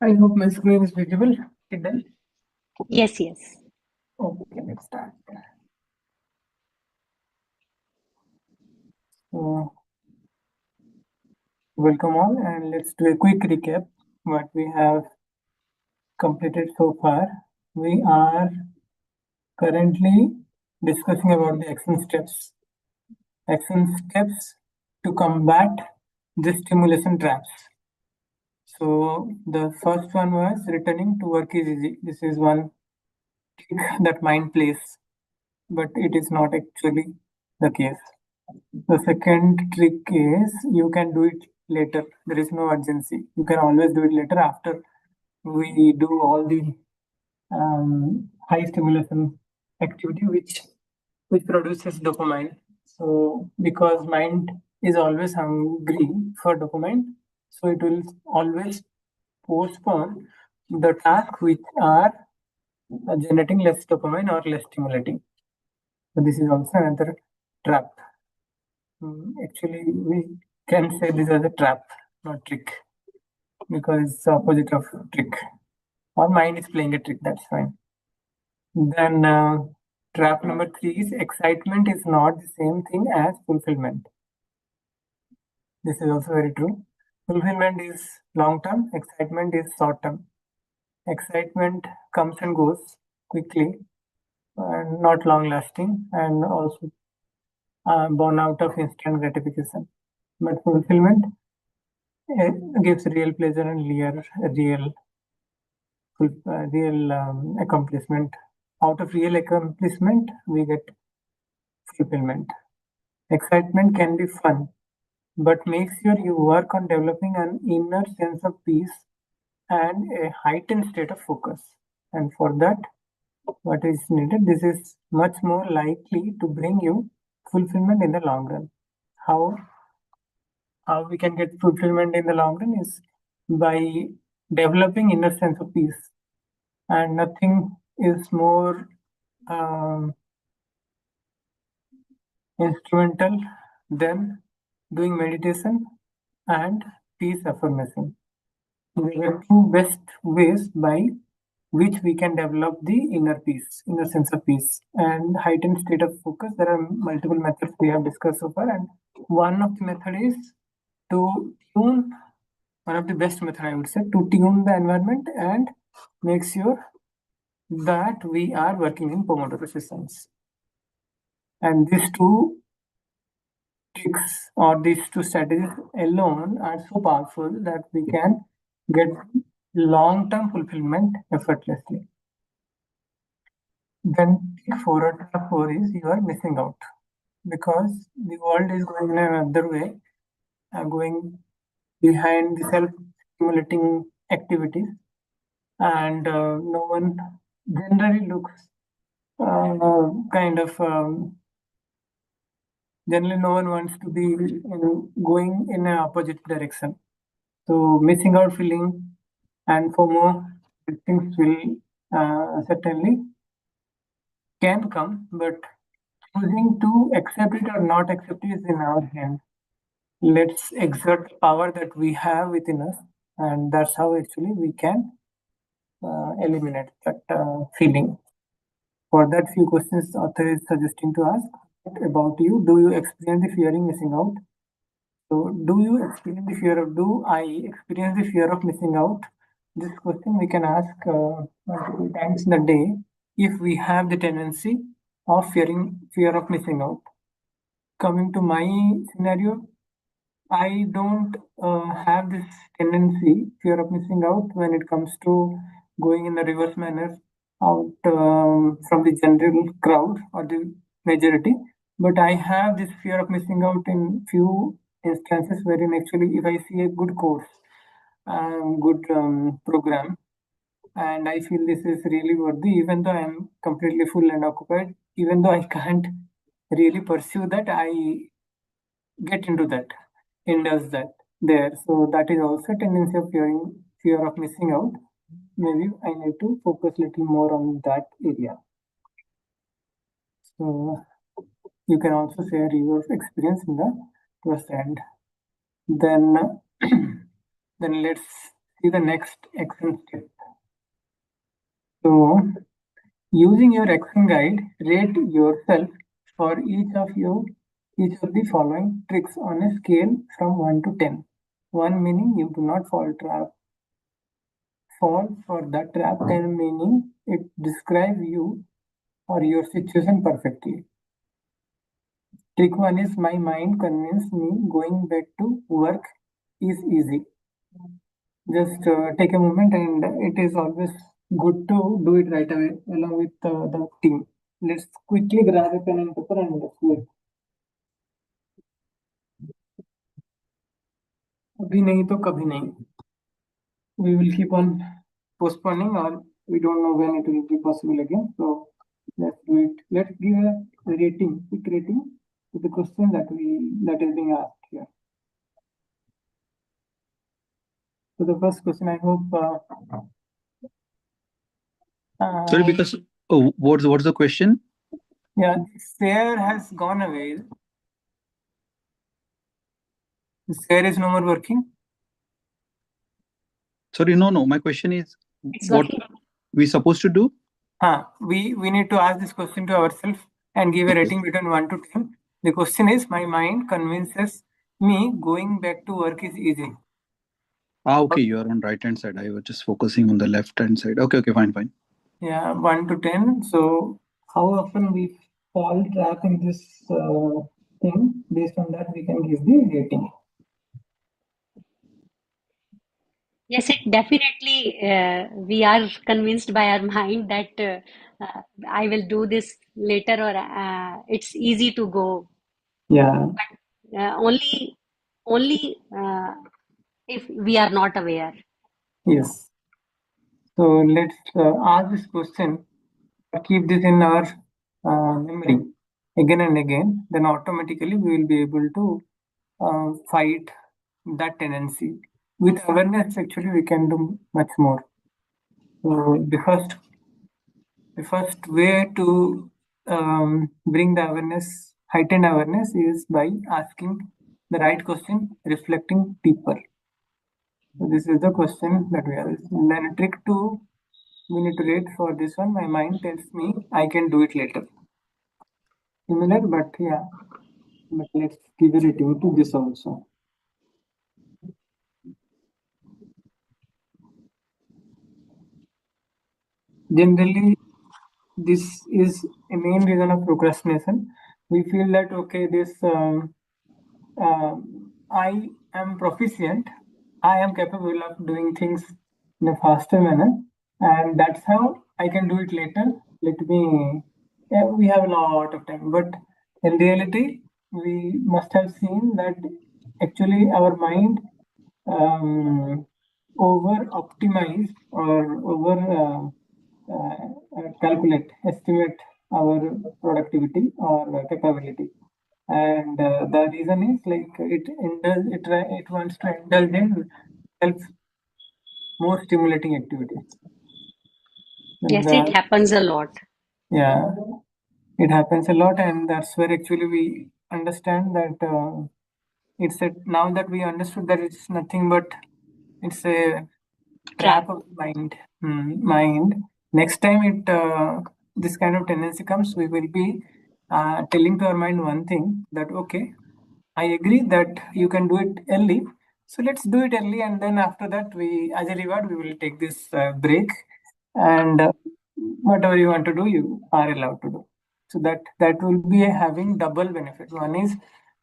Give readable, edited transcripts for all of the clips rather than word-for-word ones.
I hope my screen is visible. Hidden. Yes, yes. Okay, let's start. So, welcome all, and let's do a quick recap what we have completed so far. We are currently discussing about the action steps to combat the stimulation traps. So, the first one was returning to work is easy. This is one trick that mind plays, but it is not actually the case. The second trick is you can do it later. There is no urgency. You can always do it later after we do all the high stimulation activity which produces dopamine. So because mind is always hungry for dopamine, so it will always postpone the tasks which are generating less dopamine or less stimulating. So this is also another trap. Actually, we can say this as a trap, not trick, because it's the opposite of trick. Our mind is playing a trick, that's fine. Then, trap number 3 is excitement is not the same thing as fulfillment. This is also very true. Fulfillment is long term, excitement is short term. Excitement comes and goes quickly and not long lasting, and also born out of instant gratification. But fulfillment gives real pleasure and real accomplishment. Out of real accomplishment, we get fulfillment. Excitement can be fun, but make sure you work on developing an inner sense of peace and a heightened state of focus. And for that, what is needed? This is much more likely to bring you fulfillment in the long run. How how we can get fulfillment in the long run is by developing inner sense of peace, and nothing is more um, instrumental than doing meditation and peace affirmation. There are two best ways by which we can develop the inner peace, inner sense of peace, and heightened state of focus. There are multiple methods we have discussed so far, and one of the method is to tune. One of the best method, I would say, to tune the environment and make sure that we are working in Pomodoro systems. And these two tricks or these two strategies alone are so powerful that we can get long-term fulfillment effortlessly. Then trick 4 or trap 4 is you are missing out because the world is going in another way, going behind the self-stimulating activities, and no one generally looks kind of generally no one wants to be going in an opposite direction. So missing out feeling and FOMO, these things will certainly can come, but choosing to accept it or not accept it is in our hand. Let's exert the power that we have within us, and that's how actually we can eliminate that feeling. For that, few questions author is suggesting to ask about you. Do you experience the fearing missing out? So, do you experience the fear of? Do I experience the fear of missing out? This question we can ask multiple times in a day if we have the tendency of fear of missing out. Coming to my scenario, I don't have this tendency, fear of missing out, when it comes to going in the reverse manner out from the general crowd or the majority. But I have this fear of missing out in few instances wherein actually if I see a good course, good program, and I feel this is really worthy, even though I'm completely full and occupied, even though I can't really pursue that, I get into that, indulge that there. So that is also a tendency of fear of missing out. Maybe I need to focus a little more on that area. So you can also share your experience in the first end. Then then let's see the next action step. So, using your action guide, rate yourself for each of the following tricks on a scale from 1 to 10. 1 meaning you do not fall for the trap. 10 meaning it describes you or your situation perfectly. Trick 1 is my mind convinced me going back to work is easy. Just take a moment, and it is always good to do it right away along with the team. Let's quickly grab a pen and paper and let's do it. अभी नहीं तो कभी नहीं. We will keep on postponing, or we don't know when it will be possible again. So let's do it. Let's give a quick rating to the question that is being asked here. So the first question, I hope. Sorry, because what's the question? Yeah, Share has gone away. Share is no more working. Sorry, no. My question is, It's what working. we supposed to do? We need to ask this question to ourselves and give a rating between 1 to 10. The question is, my mind convinces me going back to work is easy. Okay, you are on right hand side. I was just focusing on the left hand side. Okay, fine. Yeah, 1 to 10. So how often we fall trap in this thing? Based on that, we can give the rating. Yes, it definitely, we are convinced by our mind that I will do this later, or it's easy to go. Yeah. Only if we are not aware. Yes. So let's ask this question, keep this in our memory again and again. Then automatically we will be able to fight that tendency. With awareness, actually, we can do much more. So the first way to bring the awareness, heightened awareness, is by asking the right question, reflecting deeper. So this is the question that we are. Then trick 2, we need to rate for this one. My mind tells me I can do it later. Similar, but yeah. But let's give a rating to this also. Generally, this is a main reason of procrastination. We feel that okay, I am proficient, I am capable of doing things in a faster manner, and that's how I can do it later. We have a lot of time, but in reality, we must have seen that actually our mind over optimize or over estimate our productivity or capability. And the reason is like it wants to indulge in self more stimulating activities. Yes, it happens a lot. Yeah, it happens a lot, and that's where actually we understand that now that we understood that it's nothing but it's a trap of the mind. Next time this kind of tendency comes, we will be telling to our mind one thing, that okay, I agree that you can do it early. So let's do it early, and then after that, as a reward, we will take this break, and whatever you want to do, you are allowed to do. So that will be having double benefit. One is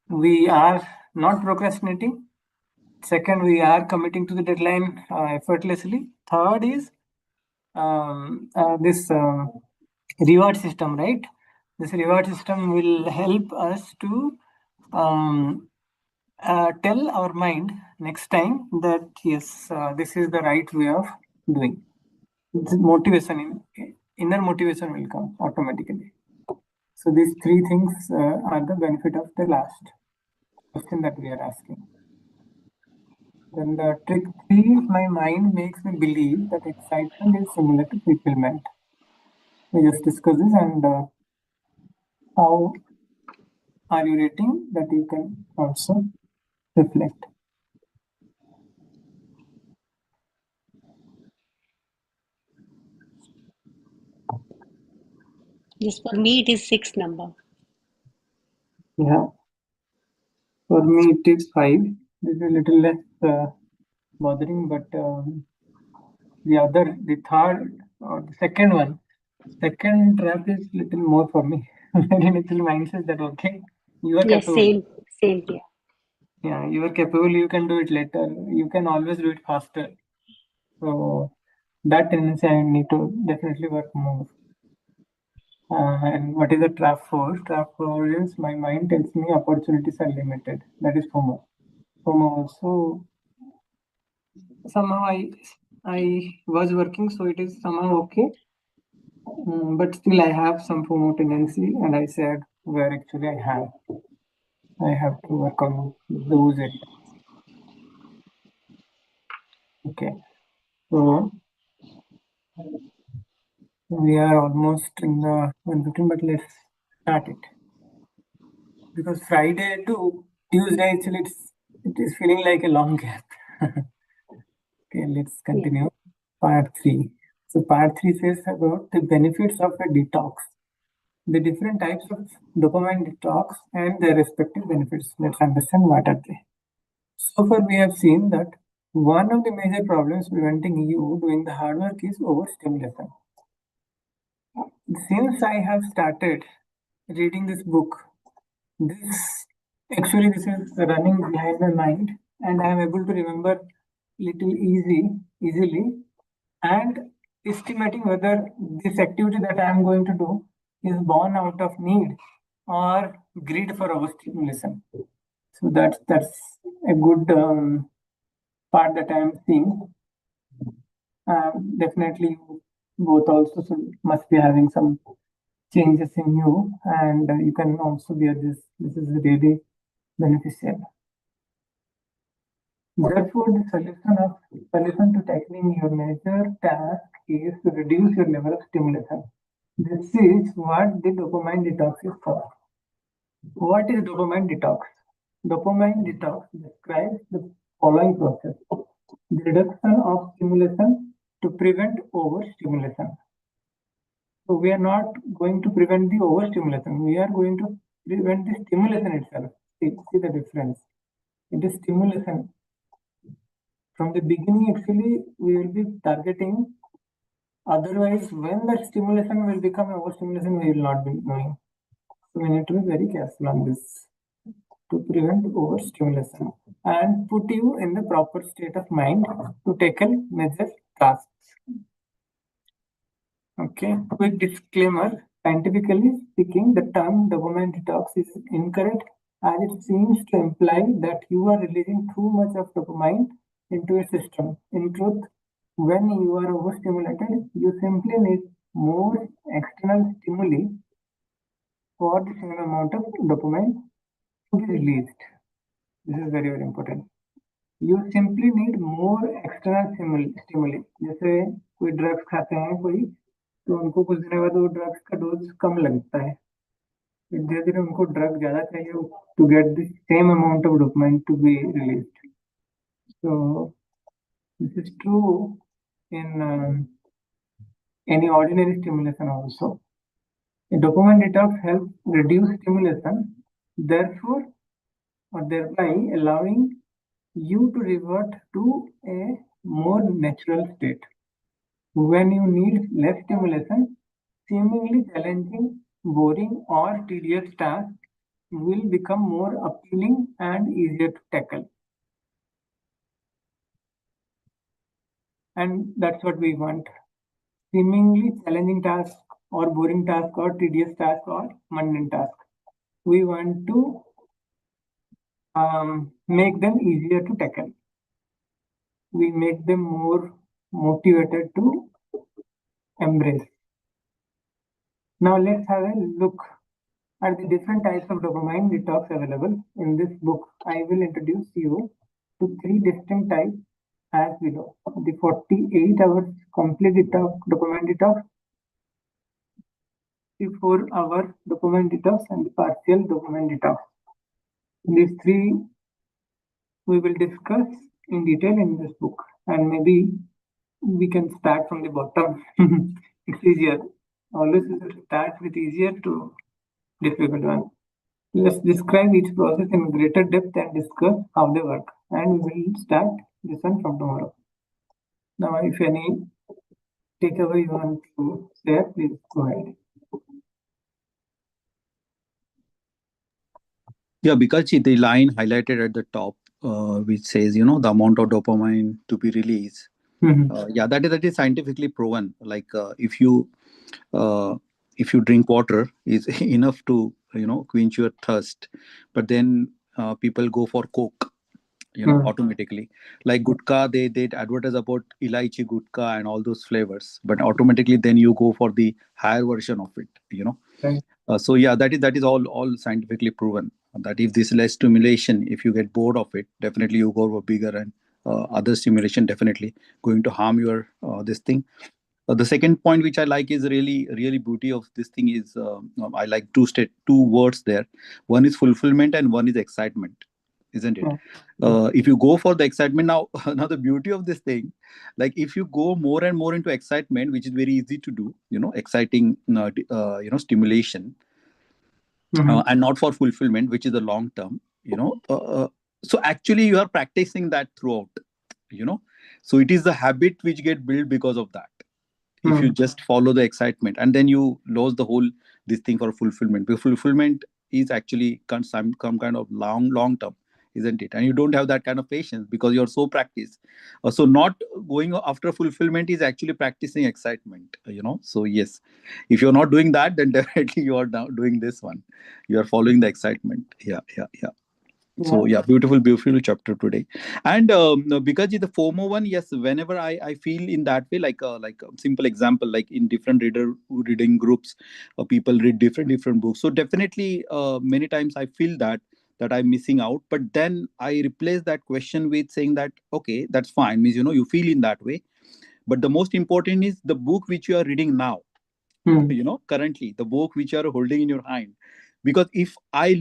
we are not procrastinating. Second, we are committing to the deadline effortlessly. Third is this reward system, right? This reward system will help us to tell our mind next time that yes, this is the right way of doing. Inner motivation will come automatically. So these three things are the benefit of the last question that we are asking. Then the trick 3, my mind makes me believe that excitement is similar to fulfillment. We just discussed this, and how are you rating that you can also reflect. Yes, for me it is six number. Yeah, for me it is 5. This is a little less bothering, but the third or the second one, second trap is little more for me. Very little mindset that okay, you are Yes, capable. same here. Yeah, you are capable. You can do it later. You can always do it faster. So that tendency I need to definitely work more. And what is a trap for? Trap for is my mind tells me opportunities are limited. That is FOMO. FOMO also somehow I was working, so it is somehow okay. But still, I have some FOMO tendency, and I said where actually I have to work on those areas. Okay, so we are almost in the 1:15, but let's start it because Friday to Tuesday actually it is feeling like a long gap. Okay, let's Yeah. continue. Part 3. So, part 3 says about the benefits of a detox, the different types of dopamine detox, and their respective benefits. Let's understand what are they. So far, we have seen that one of the major problems preventing you doing the hard work is overstimulation. Since I have started reading this book, this this is running behind my mind, and I am able to remember little easily, and estimating whether this activity that I am going to do is born out of need or greed for overstimulation. So that's a good part that I am seeing. Definitely, you both also must be having some changes in you, and you can also bear this. This is really beneficial. Therefore, the solution to tackling your major task is to reduce your level of stimulation. This is what the dopamine detox is for. What is dopamine detox? Dopamine detox describes the following process: the reduction of stimulation to prevent overstimulation. So we are not going to prevent the overstimulation. We are going to prevent the stimulation itself. See the difference. It is stimulation. From the beginning, actually, we will be targeting. Otherwise, when that stimulation will become overstimulation, we will not be knowing. So we need to be very careful on this to prevent overstimulation and put you in the proper state of mind to tackle major tasks. Okay, quick disclaimer. Scientifically speaking, the term dopamine detox is incorrect as it seems to imply that you are releasing too much of dopamine into your system. In truth, when you are overstimulated, you simply need more external stimuli for the same amount of dopamine to be released. This is very important. You simply need more external stimuli. जैसे कोई drugs खाते हैं कोई तो उनको कुछ दिनों बाद वो ड्रग्स का डोज कम लगता है धीरे धीरे उनको ड्रग ज्यादा चाहिए to get the same amount of dopamine to be released. So this is true in any ordinary stimulation also. A dopamine detox helps reduce stimulation, therefore or thereby allowing you to revert to a more natural state. When you need less stimulation, seemingly challenging, boring, or tedious tasks will become more appealing and easier to tackle. And that's what we want. Seemingly challenging tasks, or boring tasks, or tedious tasks, or mundane tasks. We want to make them easier to tackle. We make them more motivated to embrace. Now let's have a look at the different types of dopamine detox available. In this book, I will introduce you to 3 distinct types as below. The 48 hours complete dopamine detox, the 4-hour dopamine detox, and the partial dopamine detox. These 3 we will discuss in detail in this book, and maybe we can start from the bottom. It's easier. always we should start with easier to difficult one. Let's describe each process in greater depth and discuss how they work. And we will start this one from tomorrow. Now, if any takeaway you want to share, please go ahead. Yeah, because the line highlighted at the top, which says, the amount of dopamine to be released. Yeah, that is scientifically proven. Like uh, if you drink water, is enough to quench your thirst, but then people go for Coke, automatically. Like gutka, they advertise about elaichi gutka and all those flavors, but automatically then you go for the higher version of it. Right. So yeah, that is all scientifically proven that if this less stimulation, if you get bored of it, definitely you go for bigger and other stimulation definitely going to harm your this thing. The second point which I like is really beauty of this thing is I like two words there. One is fulfillment and one is excitement, isn't it? If you go for the excitement now, now the beauty of this thing, like if you go more and more into excitement, which is very easy to do, exciting stimulation, and not for fulfillment, which is the long term, so actually you are practicing that throughout, so it is the habit which get built because of that. If you just follow the excitement and then you lose the whole this thing for fulfillment, because fulfillment is actually some kind of long term, isn't it? And you don't have that kind of patience because you're so practiced. So not going after fulfillment is actually practicing excitement, so yes, if you're not doing that, then definitely you are now doing this one. You are following the excitement. Yeah. So yeah, beautiful chapter today. And because the FOMO one, yes, whenever I feel in that way, like a simple example, like in different reading groups, people read different books. So definitely, many times I feel that I'm missing out. But then I replace that question with saying that okay, that's fine. Means you feel in that way. But the most important is the book which you are reading now. Currently the book which you are holding in your hand, because if I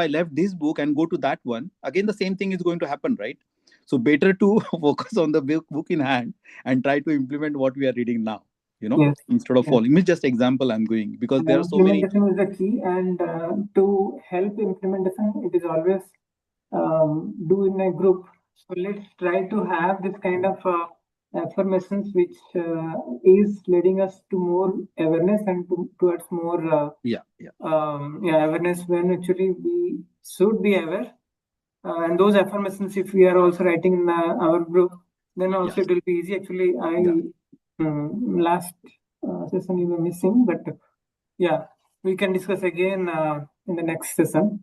left this book and go to that one again, the same thing is going to happen, right? So better to focus on the book in hand and try to implement what we are reading now, Yes. instead of Yes. following. It's just example I'm going, because there are so many. Implementation is the key, and to help implementation, it is always do in a group. So let's try to have this kind of affirmations, which is leading us to more awareness and towards more awareness, when actually we should be aware. And those affirmations, if we are also writing in our group, then also it will be easy. Actually, last session you were missing, but yeah, we can discuss again in the next session.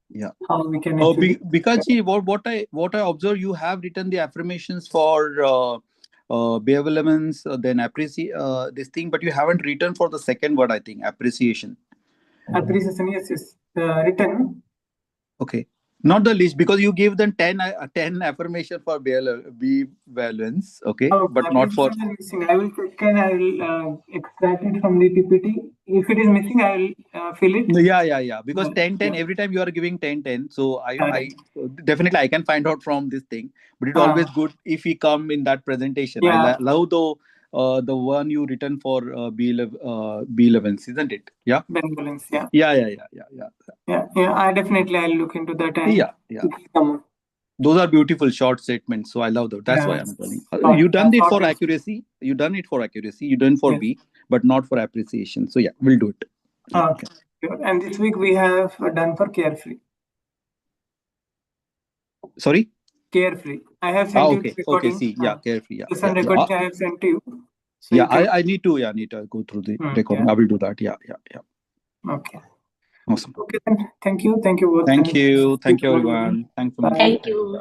Yeah, how we can actually. because what I observe, you have written the affirmations for benevolence, then appreciate this thing, but you haven't written for the second word, I think, appreciation. Appreciation, yes, written. Okay, not the least, because you give them 10 affirmation for benevolence, okay, but not for. Missing. I will check and I will extract it from the PPT. If it is missing, I will fill it. Yeah. Because 10 every time you are giving 10. So I definitely I can find out from this thing, but it's always good if we come in that presentation. I love the one you written for B11, isn't it? Yeah. Benevolence, yeah. Yeah. I definitely I'll look into that. And yeah. Those are beautiful short statements. So I love that. That's why I'm telling. You done it for accuracy. You done it for accuracy. You done for B, but not for appreciation. So yeah, we'll do it. Okay. And this week we have done for carefree. Sorry? Carefree. I have sent you the recording. Okay, see. Yeah, carefree. This recording I have sent to you. So yeah, I need to go through the recording. I will do that. Yeah. Okay. Awesome. Okay, then. Thank you both. Thank you everyone. Thanks so much. Thank you.